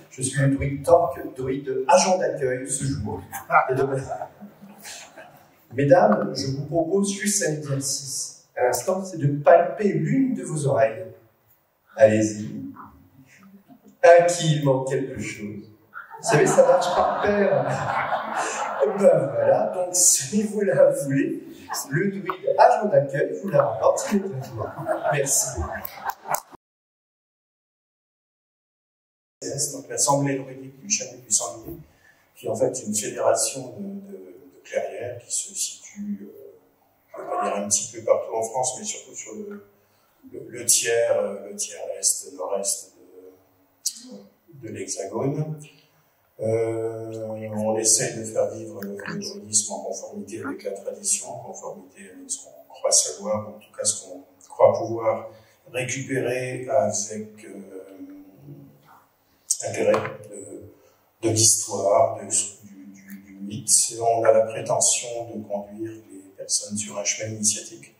Je suis le druide Torque, druide agent d'accueil ce jour. Mesdames, je vous propose juste un exercice. À l'instant, c'est de palper l'une de vos oreilles. Allez-y. À qui il manque quelque chose? Vous savez, ça marche par paire. Ben voilà, donc si vous la voulez, le druide agent d'accueil vous la rapporte. Merci. Donc l'Assemblée druidique du Chalet du Sanglier, qui est en fait une fédération de clairières qui se situe, je vais dire un petit peu partout en France, mais surtout sur le tiers est, nord-est de l'Hexagone. On essaye de faire vivre le druidisme en conformité avec la tradition, en conformité avec ce qu'on croit savoir, en tout cas ce qu'on croit pouvoir récupérer avec intérêt de l'histoire, du mythe. Et on a la prétention de conduire les personnes sur un chemin initiatique.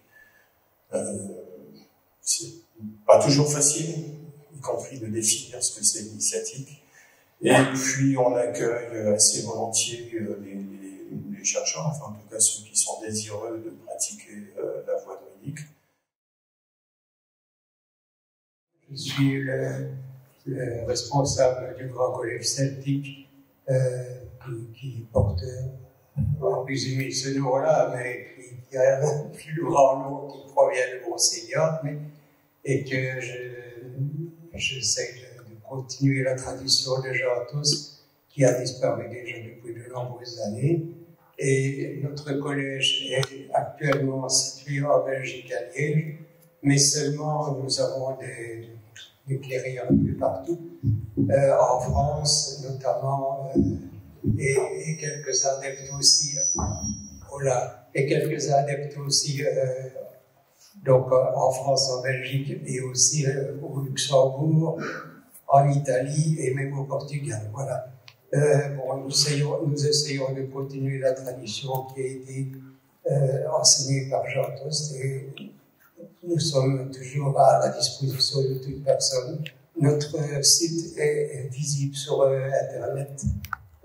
C'est pas toujours facile, y compris de définir ce que c'est l'initiatique. Et puis on accueille assez volontiers les chercheurs, enfin en tout cas ceux qui sont désireux de pratiquer la voie druidique. Je suis le responsable du Grand Collège celtique qui porte en résumé ce nom-là, mais qui a un plus grand nom qui provient de Monseigneur, et que j'essaie de continuer la tradition de Jean Tous, qui a disparu déjà depuis de nombreuses années. Et notre collège est actuellement situé en Belgique à Liège, mais seulement nous avons des clairières un peu partout, en France notamment, et quelques adeptes aussi, donc en France, en Belgique, et aussi au Luxembourg, en Italie et même au Portugal. Voilà. Nous essayons de continuer la tradition qui a été enseignée par Jean Tost, et nous sommes toujours à la disposition de toute personne. Notre site est visible sur Internet,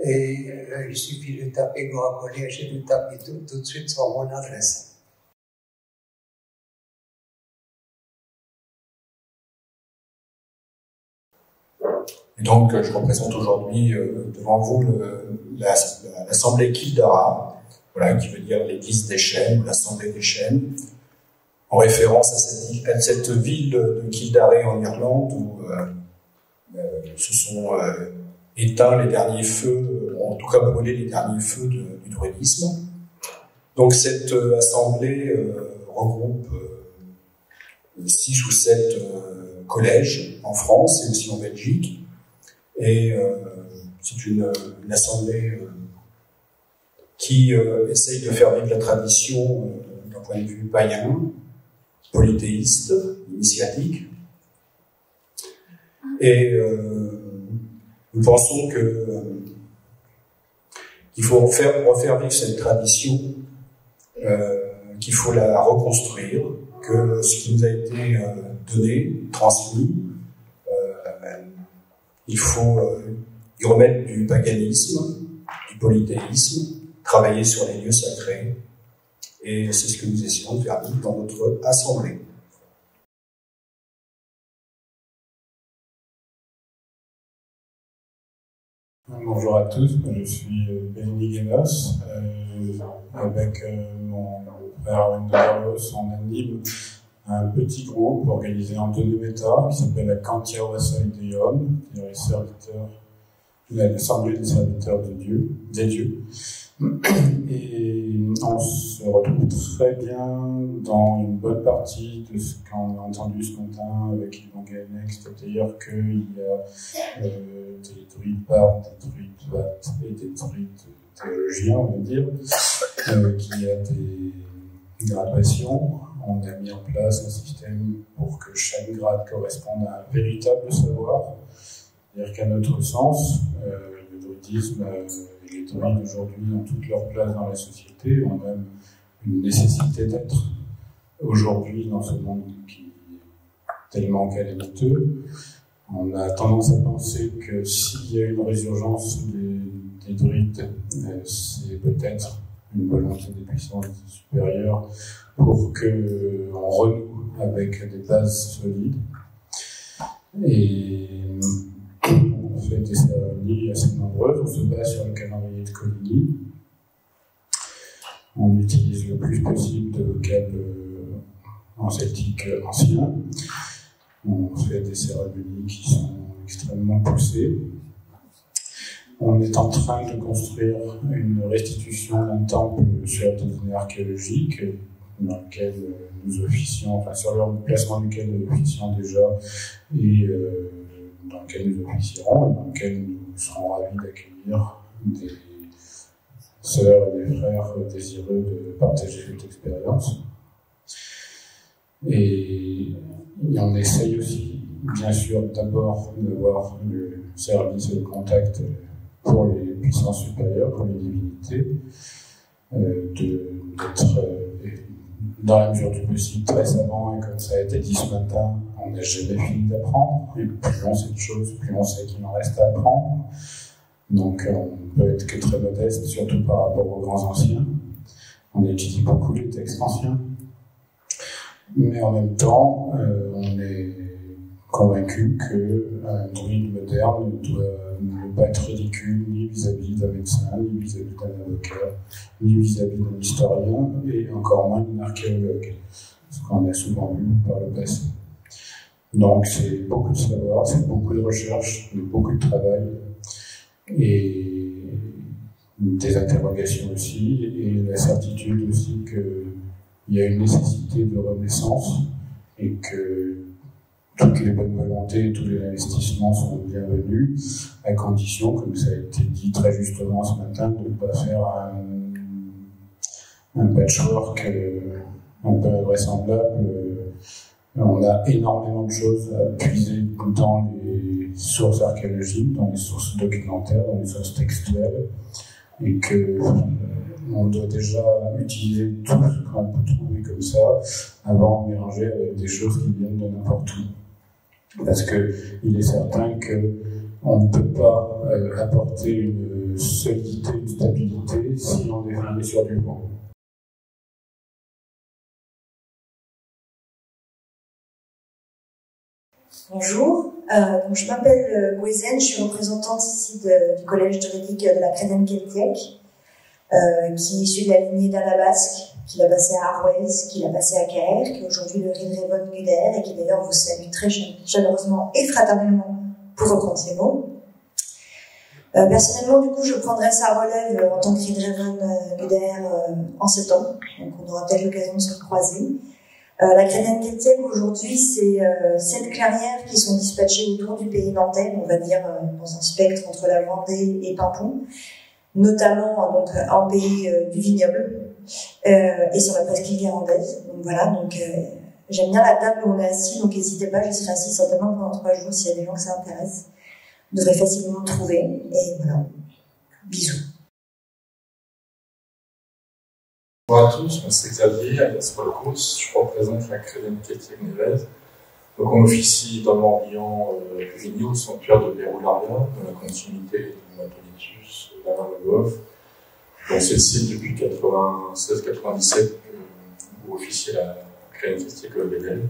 et il suffit de taper Grand Collège et de taper tout de suite sur mon adresse. Et donc, je représente aujourd'hui devant vous l'Assemblée Kildare, voilà, qui veut dire l'Église des Chênes, ou l'Assemblée des Chênes, en référence à cette ville de Kildare en Irlande où se sont éteints les derniers feux, en tout cas brûlés les derniers feux du druidisme. Donc cette assemblée regroupe 6 ou 7 collèges en France et aussi en Belgique. Et c'est une assemblée qui essaye de faire vivre la tradition d'un point de vue païen, polythéiste, initiatique. Et nous pensons qu'il faut refaire vivre cette tradition, qu'il faut la reconstruire, que ce qui nous a été donné, transmis, il faut y remettre du paganisme, du polythéisme, travailler sur les lieux sacrés, et c'est ce que nous essayons de faire vivre dans notre assemblée. Bonjour à tous, je suis Benny Guénos, avec mon frère Wendel Carlos, on anime un petit groupe organisé en Donometa qui s'appelle la Cantia Wassail Deum, c'est-à-dire l'Assemblée des serviteurs des dieux. Et on se retrouve très bien dans une bonne partie de ce qu'on a entendu ce matin avec Yvon Gaënec, c'est-à-dire qu'il y a des druides parts, des druides vates et des druides théologiens, on va dire, qu'il y a des gradations. On a mis en place un système pour que chaque grade corresponde à un véritable savoir. C'est-à-dire qu'à notre sens, le druidisme et les druides aujourd'hui ont toute leur place dans la société, ont même une nécessité d'être aujourd'hui dans ce monde qui est tellement calamiteux. On a tendance à penser que s'il y a une résurgence des druides, c'est peut-être une volonté des puissances supérieures pour qu'on renoue avec des bases solides. Et on fait des cérémonies assez nombreuses, on se base sur le calendrier de Coligny. On utilise le plus possible de vocables en celtique ancien. On fait des cérémonies qui sont extrêmement poussées. On est en train de construire une restitution d'un temple sur la donnée archéologique dans lequel nous officions, enfin sur l'emplacement duquel nous officions déjà et dans lequel nous officierons et dans lequel nous serons ravis d'accueillir des sœurs et des frères désireux de partager cette expérience. Et on essaye aussi, bien sûr, d'abord d'avoir le service et le contact pour les puissances supérieures, pour les divinités, d'être dans la mesure du possible très savant, et comme ça a été dit ce matin, on n'a jamais fini d'apprendre, et plus on sait de choses, plus on sait qu'il en reste à apprendre. Donc on peut être que très modeste, surtout par rapport aux grands anciens. On étudie beaucoup les textes anciens, mais en même temps, on est convaincu qu'un druide moderne doit ne pas être ridicule ni vis-à-vis d'un médecin, ni vis-à-vis d'un avocat, ni vis-à-vis d'un historien, et encore moins d'un archéologue, ce qu'on a souvent vu par le passé. Donc c'est beaucoup de savoir, c'est beaucoup de recherche, beaucoup de travail, et des interrogations aussi, et la certitude aussi qu'il y a une nécessité de renaissance, et que toutes les bonnes volontés, tous les investissements sont bienvenus, à condition, comme ça a été dit très justement ce matin, de ne pas faire un patchwork un peu invraisemblable. On a énormément de choses à puiser dans les sources archéologiques, dans les sources documentaires, dans les sources textuelles, et qu'on doit déjà utiliser tout ce qu'on peut trouver comme ça avant de mélanger avec des choses qui viennent de n'importe où. Parce qu'il est certain qu'on ne peut pas apporter une solidité, une stabilité si on est fondé sur du vent. Bonjour, donc je m'appelle Gwezen, je suis représentante ici du collège juridique de la Crédenne Keltiek, qui est issu de la lignée d'Anna Basque, qui l'a passé à Arwez, qui l'a passé à Caer, qui est aujourd'hui le Ridrevon Guder, et qui d'ailleurs vous salue très chaleureusement et fraternellement pour reprendre ces mots. Personnellement, du coup, je prendrai sa relève en tant que Ridrevon Guder en septembre, donc on aura peut-être l'occasion de se recroiser. La Crédenne Keltiek, aujourd'hui, c'est 7 clairières qui sont dispatchées autour du pays nantais, on va dire dans un spectre entre la Vendée et Pimpon, notamment donc en pays du vignoble et sur la presqu'île guérandaise. Donc voilà, donc j'aime bien la table où on est assis, donc n'hésitez pas, je serai assis certainement pendant 3 jours s'il y a des gens que ça intéresse. Vous devrez facilement me trouver, et voilà, bisous. Bonjour à tous, moi c'est Xavier, alias Polkos, je représente la Crédenne Keltiek Nevez. Donc on officie dans le Morbihan Vignoux, au sanctuaire de Béroularia, dans la continuité du Matolitus, Lavin-le-Boeuf. Donc c'est le site depuis 96-97 où officie la Crédenne Keltiek Vedel,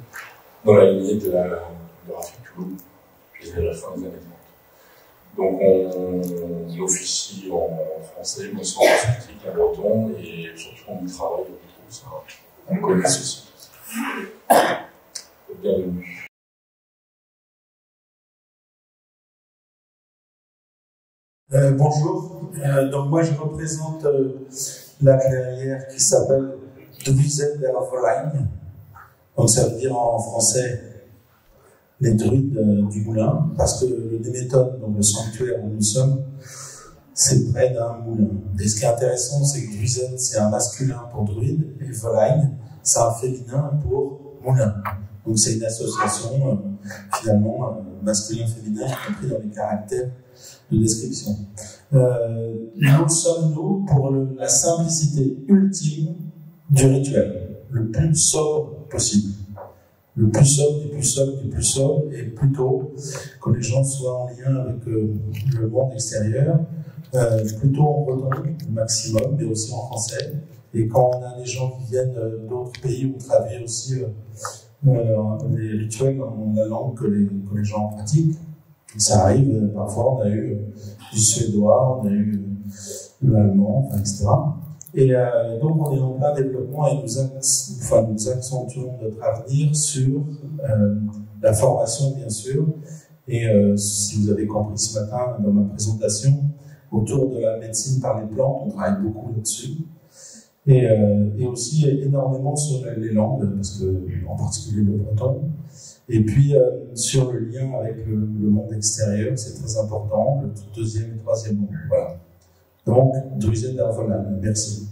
dans la lignée de Rafik Toulou, puis à la fin des années 30. Donc on officie en français, mais aussi en celtique, en breton, et surtout on y travaille beaucoup, ça. On connaît ceci. Bienvenue. Bonjour, donc moi je représente la clairière qui s'appelle Druiden der Volijn, donc ça veut dire en français les druides du moulin, parce que le Néméthon, donc le sanctuaire où nous sommes, c'est près d'un moulin. Et ce qui est intéressant, c'est que Druiden, c'est un masculin pour druide, et Volijn, c'est un féminin pour moulin. Donc c'est une association, finalement, masculin-féminin, y compris dans les caractères de description. Nous sommes, nous, pour la simplicité ultime du rituel, le plus sobre possible. le plus sobre, du plus sobre, du plus sobre, et plutôt que les gens soient en lien avec le monde extérieur, plutôt en breton, au maximum, mais aussi en français. Et quand on a des gens qui viennent d'autres pays, on traduit aussi les rituels dans la langue que les gens pratiquent. Ça arrive, parfois on a eu du suédois, on a eu l'allemand, enfin, etc. Et donc on est en plein développement et nous accentuons notre avenir sur la formation, bien sûr. Et si vous avez compris ce matin dans ma présentation, autour de la médecine par les plantes, on travaille beaucoup là-dessus. Et aussi énormément sur les langues, parce que, en particulier le breton. Et puis sur le lien avec le monde extérieur, c'est très important, le deuxième et troisième monde. Voilà. Donc, Druizen d'Arvolan, merci.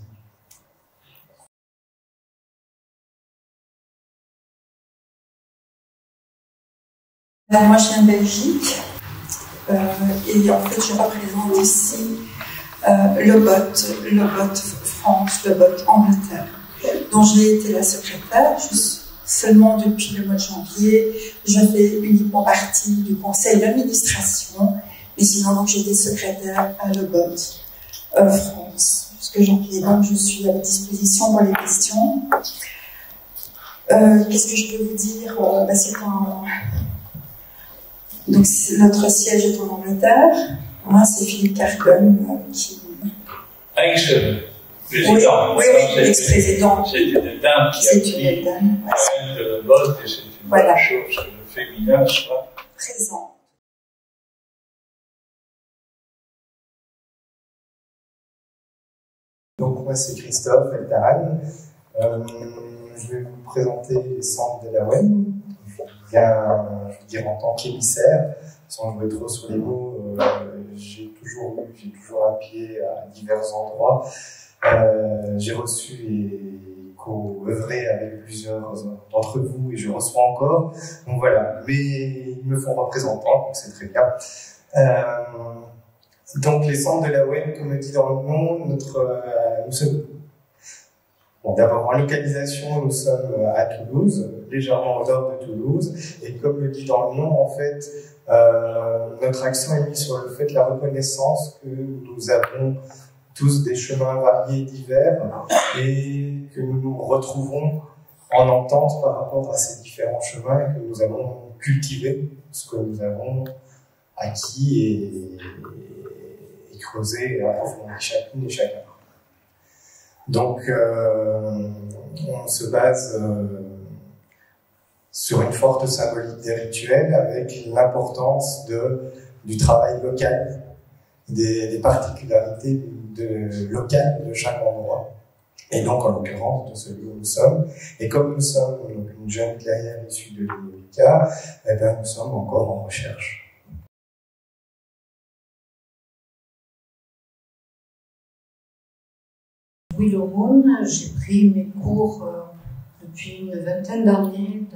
Moi, je viens de Belgique et en fait, je représente ici le BOT France, le BOT Angleterre, dont j'ai été la secrétaire. Seulement depuis le mois de janvier, je fais uniquement partie du conseil d'administration, mais sinon donc j'étais secrétaire à le BOT France, jusque janvier. Donc je suis à votre disposition pour les questions. Qu'est-ce que je peux vous dire? Donc notre siège est en Angleterre. Hein, c'est Philippe Carcon qui... Président. Oui, ex-président. C'est une dame qui a pris le vote et c'est une bonne chose que le féminin soit présent. Donc moi c'est Christophe Eltaran. Je vais vous présenter les centres de la WEM. Je veux dire en tant qu'émissaire, sans jouer trop sur les mots, j'ai toujours appuyé à divers endroits. J'ai reçu et co-œuvré avec plusieurs d'entre vous et je reçois encore. Donc voilà, mais ils me font représentant, donc c'est très bien. Donc les centres de la WEM, comme le dit dans le nom, nous sommes d'abord en localisation, nous sommes à Toulouse, légèrement au nord de Toulouse, et comme le dit dans le nom, en fait, notre accent est mis sur le fait de la reconnaissance que nous avons tous des chemins variés et divers et que nous nous retrouvons en entente par rapport à ces différents chemins et que nous allons cultiver ce que nous avons acquis et creusé et approfondir chacune et chacun. Donc, on se base sur une forte symbolique des rituels avec l'importance du travail local, des particularités locales de chaque endroit, et donc en l'occurrence de celui où nous sommes. Et comme nous sommes une jeune clairière issue de l'Unica, eh bien, nous sommes encore en recherche. Willow Moon, j'ai pris mes cours depuis une vingtaine d'années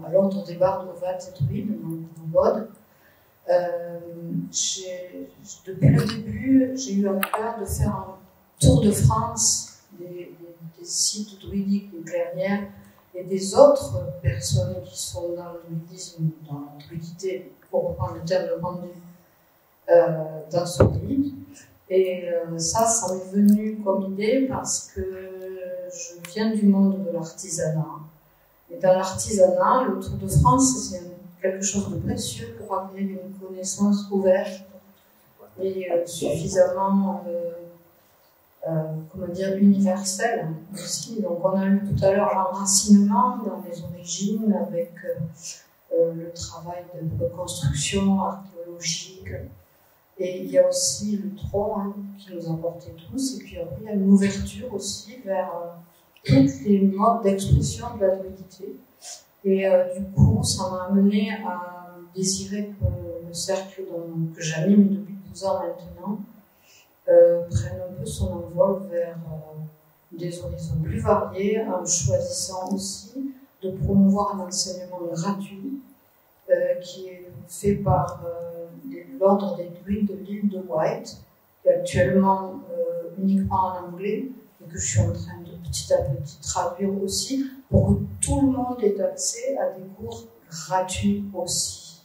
à l'ordre des bardes ovates et druides, donc en Bode. Depuis le début, j'ai eu à cœur de faire un tour de France des sites druidiques de clairières et des autres personnes qui sont dans le druidisme, dans la druidité, pour reprendre le terme rendu dans ce pays. Et ça m'est venu comme idée parce que je viens du monde de l'artisanat. Et dans l'artisanat, le Tour de France, c'est quelque chose de précieux pour amener une connaissance ouverte et suffisamment, universelle aussi. Donc on a eu tout à l'heure l'enracinement dans les origines avec le travail de reconstruction archéologique. Et il y a aussi le tronc qui nous a portés tous, et puis après il y a une ouverture aussi vers toutes les modes d'expression de la druidité. Et du coup, ça m'a amené à désirer que le cercle que j'anime depuis 12 ans maintenant prenne un peu son envol vers des horizons plus variés, en choisissant aussi de promouvoir un enseignement gratuit qui est fait par l'ordre des druides de l'île de Wight, qui est actuellement uniquement en anglais, et que je suis en train de petit à petit traduire aussi, pour que tout le monde ait accès à des cours gratuits aussi.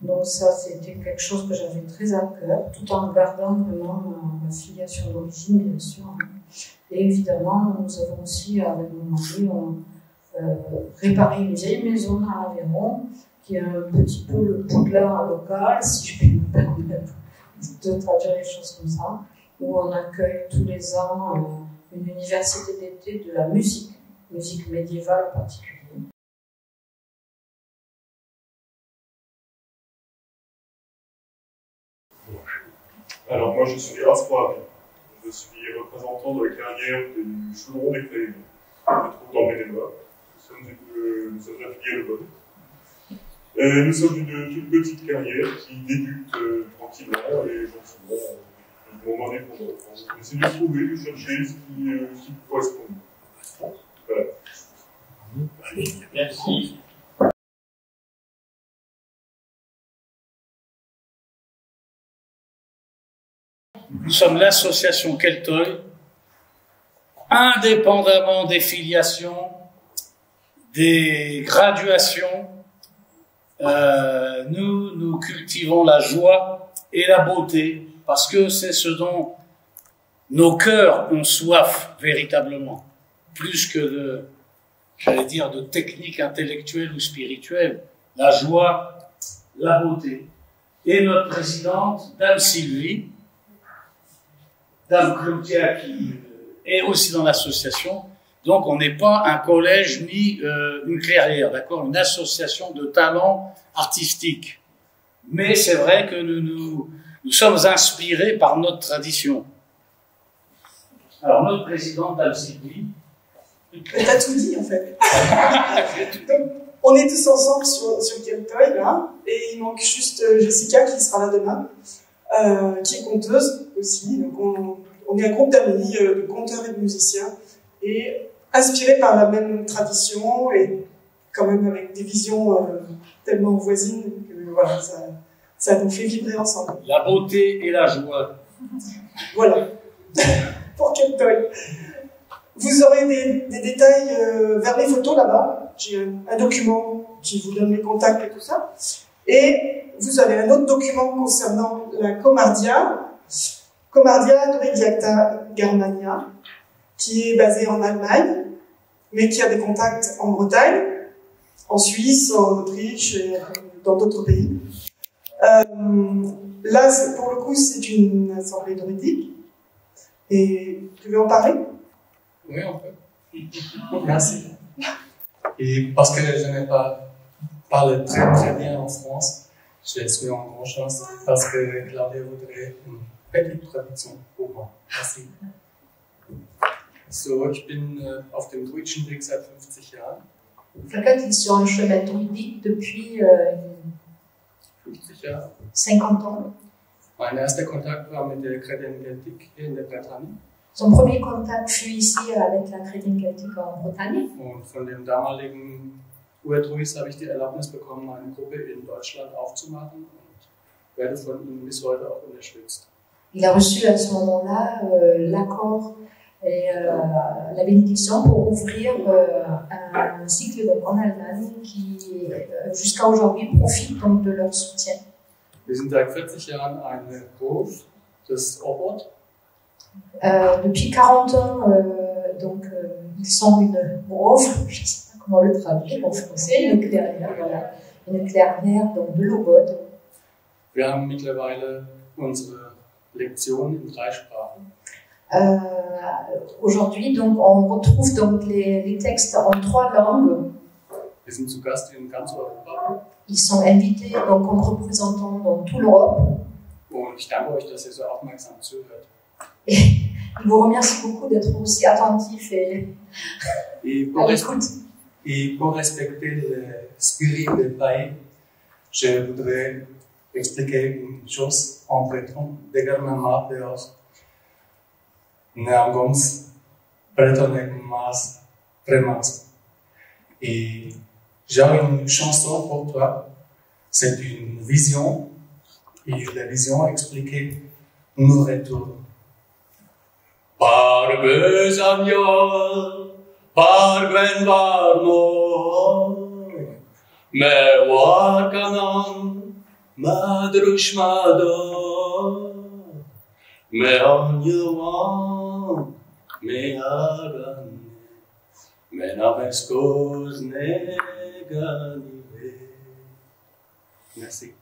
Donc ça, c'était quelque chose que j'avais très à cœur, tout en gardant vraiment ma filiation d'origine, bien sûr. Et évidemment, nous avons aussi, avec mon mari, réparé une vieille maison à Aveyron, qui est un petit peu le Poudlard local, si je puis me permettre de traduire les choses comme ça, où on accueille tous les ans une université d'été de la musique médiévale en particulier. Alors moi je suis Aspoir, je suis représentant de la carrière du chaudron des Cléries. Je me trouve dans Bénéva. Nous sommes affiliés le bon. Nous sommes une toute petite carrière qui débute tranquillement et gentiment. Mon année pour essayer de trouver, de chercher ce qui correspond. Voilà. Merci. Nous sommes l'association Keltoy, indépendamment des filiations, des graduations, nous cultivons la joie et la beauté, parce que c'est ce dont nos cœurs ont soif véritablement, plus que de techniques intellectuelles ou spirituelles, la joie, la beauté. Et notre présidente, Dame Sylvie, Dame Claudia, qui est aussi dans l'association. Donc on n'est pas un collège ni une clairière, d'accord, une association de talents artistiques. Mais c'est vrai que nous sommes inspirés par notre tradition. Alors notre présidente, Dame Sylvie. T'as tout dit en fait. Donc, on est tous ensemble sur Keltoy là, et il manque juste Jessica qui sera là demain, qui est conteuse aussi. Donc on est un groupe d'amis, de conteurs et de musiciens, et inspirés par la même tradition et quand même avec des visions tellement voisines que voilà, ça nous fait vibrer ensemble. La beauté et la joie. Voilà. Pour Keltoy. Vous aurez des détails vers les photos là-bas. J'ai un document qui vous donne les contacts et tout ça. Et vous avez un autre document concernant la Comardia Doridiacta Germania, qui est basée en Allemagne, mais qui a des contacts en Bretagne, en Suisse, en Autriche et dans d'autres pays. Là, pour le coup, c'est une assemblée druidique. Et tu veux en parler ? Oui, on peut. Merci. Et parce que je n'ai pas parlé très bien en France, je suis en grande chance parce que Claudia voudrait une petite traduction pour moi. Merci. So, ich bin auf dem Druidischen Weg seit 50 Jahren. Quelqu'un qui est sur un chemin druidique depuis 50 ans. Mein erster Kontakt war mit der Chrétienne Celtique hier in der Bretagne. Son premier contact fut ici avec la Chrétienne Celtique en Bretagne. Und von dem damaligen Urdruis habe ich die Erlaubnis bekommen, eine Gruppe in Deutschland aufzumachen und werde von ihnen bis heute auch unterstützt. Il a reçu à ce moment-là l'accord et la bénédiction pour ouvrir un cycle donc, en Allemagne qui, jusqu'à aujourd'hui, profite donc de leur soutien. Wir sind seit 40 Jahren ein Hof des Obot. Depuis 40 ans, donc, ils sont une grove, je ne sais pas comment le traduire en français, une clairière, voilà, une clairière donc, de l'Obot. Wir haben mittlerweile unsere Lektionen in 3 Sprachen. Aujourd'hui, donc, on retrouve donc les textes en 3 langues. Wir sind zu Gast in ganz Europa. Ils sont invités donc, comme représentants dans toute l'Europe. Und ich danke euch, dass ihr so aufmerksam zuhört. Et je vous remercie beaucoup d'être aussi attentifs et à l'écoute. Et pour respecter le spirit du pays, je voudrais expliquer une chose en breton, dégarnement dehors. Neangoms, bretonegmas, premas. Et j'ai une chanson pour toi. C'est une vision. Et la vision expliquait nous retour. Parvezanyol, parven varmo, me varkanam, madrushmado, me anyavam, me agan, me naveskos neganive. Merci.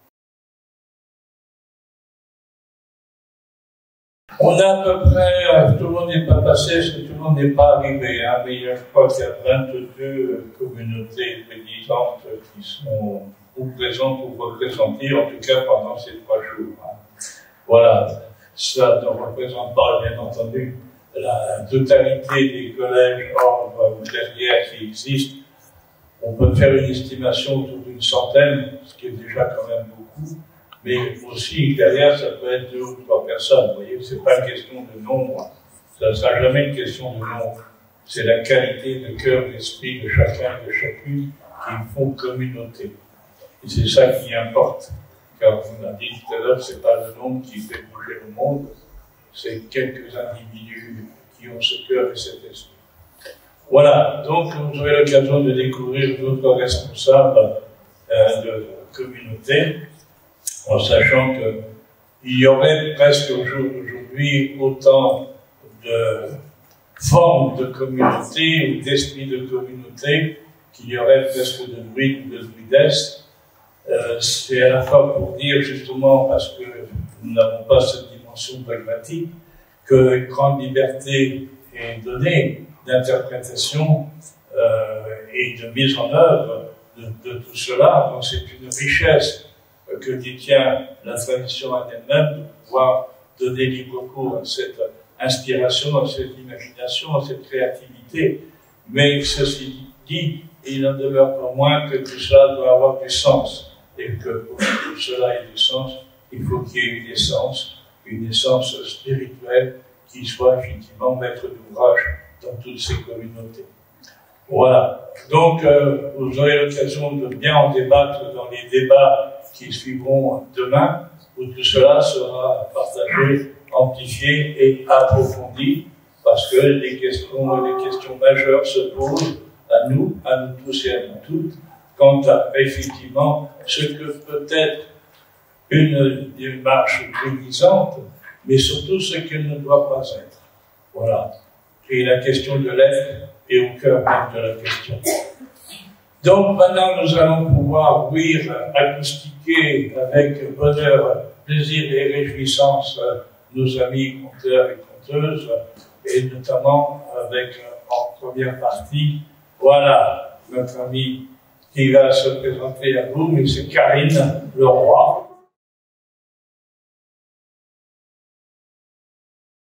On a à peu près, tout le monde n'est pas passé, parce que tout le monde n'est pas arrivé, hein, mais je crois qu'il y a 22 communautés méditantes qui sont présentes ou représentées, en tout cas pendant ces 3 jours. Hein. Voilà, ça ne représente pas, bien entendu, la totalité des collèges ordres ou clairières qui existent. On peut faire une estimation autour d'une centaine, ce qui est déjà quand même beaucoup. Mais aussi, derrière, ça peut être 2 ou 3 personnes. Vous voyez, c'est pas une question de nombre. Ça ne sera jamais une question de nombre. C'est la qualité de cœur, d'esprit de chacun et de chacune qui font communauté. Et c'est ça qui importe. Car on a dit tout à l'heure, c'est pas le nombre qui fait bouger le monde. C'est quelques individus qui ont ce cœur et cet esprit. Voilà. Donc, vous aurez l'occasion de découvrir d'autres responsables de communauté, en sachant qu'il y aurait presque aujourd'hui autant de formes de communauté ou d'esprit de communauté qu'il y aurait presque de druidesse. C'est à la fois pour dire justement, parce que nous n'avons pas cette dimension pragmatique, que une grande liberté est donnée d'interprétation et de mise en œuvre de tout cela. Donc c'est une richesse que détient la tradition en elle-même de pouvoir donner libre cours à cette inspiration, à cette imagination, à cette créativité. Mais ceci dit, il n'en demeure pas moins que tout cela doit avoir du sens. Et que pour que tout cela ait du sens, il faut qu'il y ait une essence spirituelle qui soit effectivement maître d'ouvrage dans toutes ces communautés. Voilà. Donc, vous aurez l'occasion de bien en débattre dans les débats qui suivront demain, où tout cela sera partagé, amplifié et approfondi, parce que les questions majeures se posent à nous tous et à nous toutes, quant à effectivement ce que peut être une démarche grévisante, mais surtout ce qu'elle ne doit pas être. Voilà. Et la question de l'être est au cœur même de la question. Donc maintenant, nous allons pouvoir acoustiquer avec bonheur, plaisir et réjouissance nos amis conteurs et conteuses, et notamment avec, en première partie, voilà, notre ami qui va se présenter à vous, mais c'est Karine Leroy.